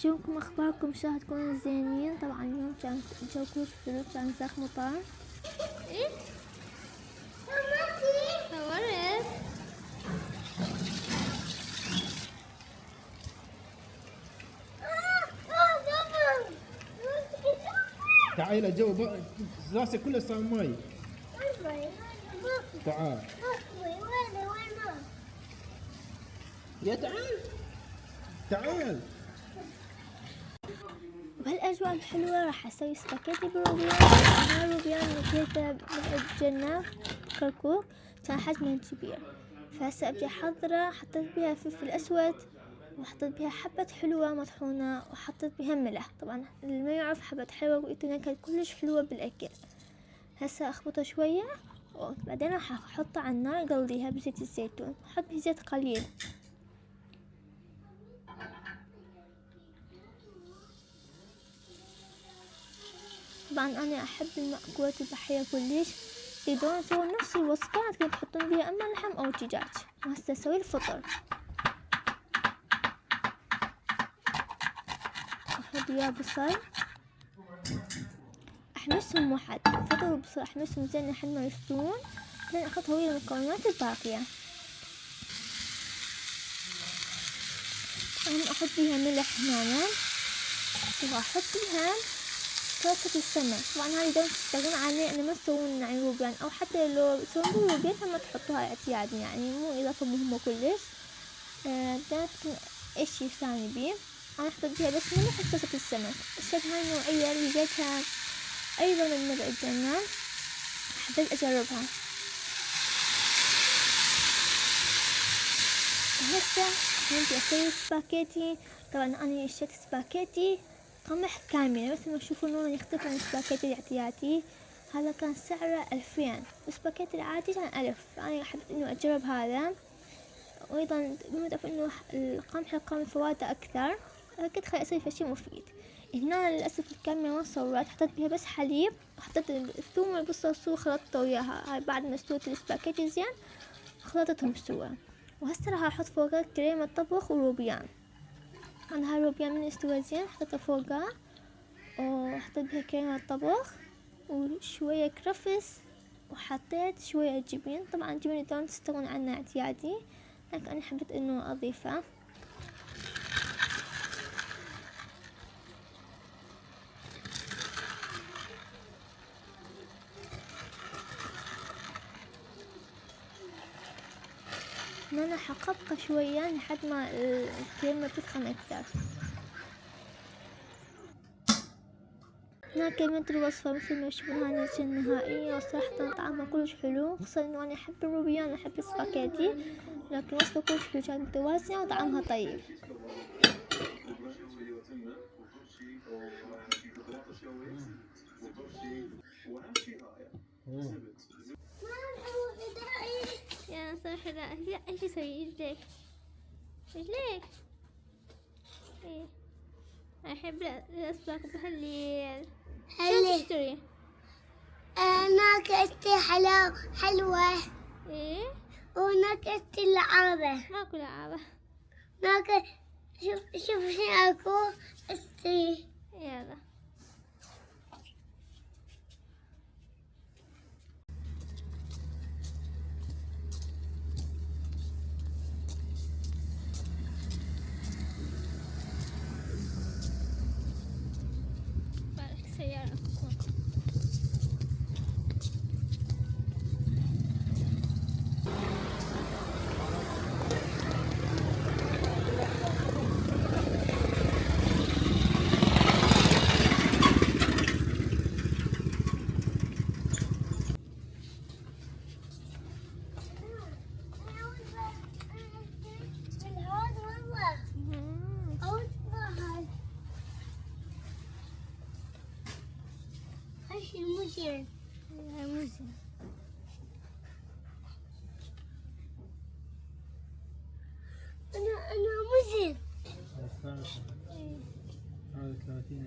شلونكم اخباركم؟ ان شاء الله تكونوا زينين. طبعا اليوم كان الجو كلش حلو، كان زاق مطر. ايه صورت. تعالي الجو راسك كله صار ماي. تعال يا تعال. وبهالأجواء الحلوة راح أسوي سباكيتي بالروبيان. هاي الروبيان نكيته بالجنة كركوك، كان حجمه كبير. فهسه أبدي أحضره. حطيت بيها فلفل أسود، وحطيت بيها حبة حلوة مطحونة، وحطيت بيها ملح. طبعا اللي ما يعرف حبة حلوة كانت كلش حلوة بالأكل. هسه أخبطه شوية، وبعدين راح أحطه على النار أقليها بزيت الزيتون. أحط بيه زيت قليل. طبعا أنا أحب المأكولات البحرية كلش. تقدرون تسوون نفس الوصفات، تقدرون تحطون بيها أما لحم أو دجاج. وهسه أسوي الفطر. أحط وياه بصل، أحمسهم واحد. الفطر والبصل أحمسهم زين لحد ما يستوون، بعدين أحط ويا المكونات الباقية. أنا أحط بيها ملح هنا، وأحط بيها طاسة السمك. طبعا هاي دون تستغنون عليه إنه ما تسوون يعني روبيان، أو حتى لو تسوون روبيان هم تحطوها اعتياد، يعني مو إضافة مهمة كلش. بدأت إيش ثاني بيه. أنا حطيت بيها بس ملح وطاسة السمك. الشد هاي النوعية اللي لقيتها أيضا من مدى الجنة، حبيت أجربها. وهسه بدي أسوي سباكيتي. طبعا أنا اشتريت سباكيتي قمح كامل، مثل ما تشوفون لونه يختلف عن السباكيتي الاعتيادي. هذا كان سعره 2000، والسباكيتي العادي كان 1000. أنا حبيت إنه أجرب هذا. وأيضا بمدى إنه القمح القومي فوائده أكثر، كنت خلي أسوي شيء مفيد. هنا للأسف الكاميرا ما صورت، حطيت بيها بس حليب، وحطيت الثوم والبصل خلطته وياها. هاي بعد ما استوت السباكيتي زين خلطتهم سوا. وهسه راح أحط فوقها كريمة طبخ وروبيان. أنا هاي الروبيان من استوى زين حطيتها فوقها، وحطيت بها كريمة طبخ وشوية كرفس، وحطيت شوية جبن. طبعا الجبن دون تستغنون عنه اعتيادي، لكن أنا حبيت إنه أضيفه. أنا حقبقه شوية لحد ما الكريمة تسخن أكثر. هنا كملت الوصفة مثل ما تشوفون. هاي النتيجة النهائية، وصراحة طعمها كلش حلو، خصوصا إنه أنا أحب الروبيان وأحب السباكيتي، لكن وصفة كلش حلو، كانت متوازنة وطعمها طيب. يا صح. لا ايش يسوي رجليك رجليك. ايه احب الاسباك بهالليل. شو تشتري؟ انا كستي حلوة. ايه وانا كستي لعابة. ماكو لعابة. ناك شوف شو اكو استي. يلا بارك سيارة. المزين. مزين. أنا مزين. 15 هذا 30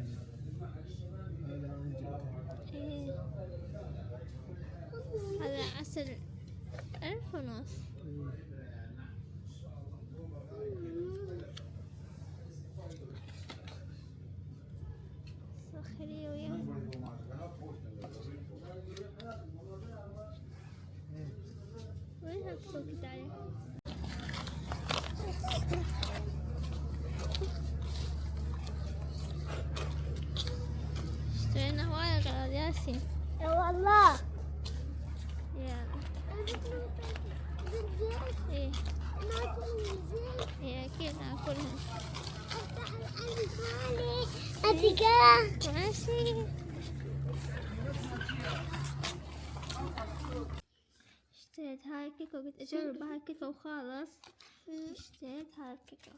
هذا هذا 10,500. ياسين. والله يلا. ايه ايه اكيد ناكلها. افتح القلب مالي اتيكا. ماشي. اشتريت هاي الكيكة وقلت اجرب هاي الكيكة وخلاص. اشتريت هاي الكيكة.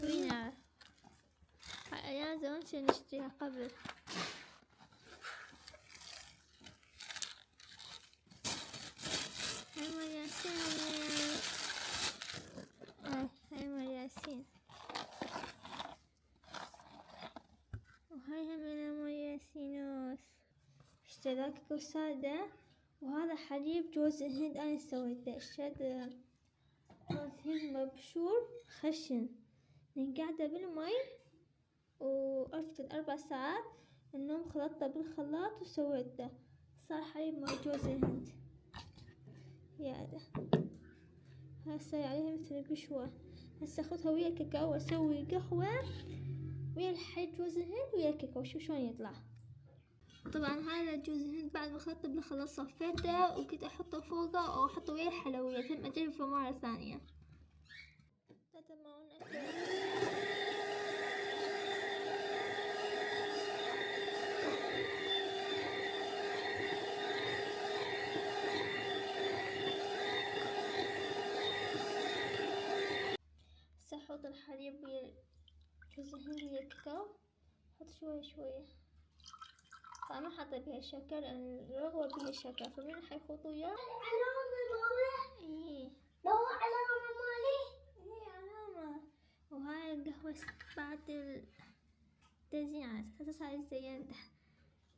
وين هاي ايام زمان كنا نشتريها قبل. هاي مال ياسين. هاي مال ياسين. وهاي همينة مال ياسينوس. اشتريت كيكة سادة. وهذا حليب جوز الهند أنا سويته. اشتريت جوز هند مبشور خشن نقعده بالمي وأرفد 4 ساعات. النوم خلطته بالخلاط وسويته صار حليب مال جوز الهند. ياده هسه عليها مثل القشوة. هسه اخذها ويا الكاكاو واسوي قهوة ويا الحليب جوز الهند ويا الكاكاو. شوف شلون يطلع. طبعا هذا جوز الهند بعد ما خلطته بالخلاط صفيته وكنت احطه فوقه او احطه ويا الحلويات. هم اجربه مرة ثانية. احط الحليب ويا جوز الهند ويا الكاكاو. احط شوية شوية. طبعا ما حاطة بيها شكر لأن الرغوة بيها شكر فمن حيخلطوا وياه. علامة ماما. ايه بابا علامة مالي. ايه علامة. وهاي القهوة بعد التزيين هسه هاي زينتها.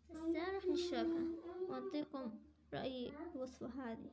هسه راح نشربها واعطيكم رأيي بالوصفة هذه.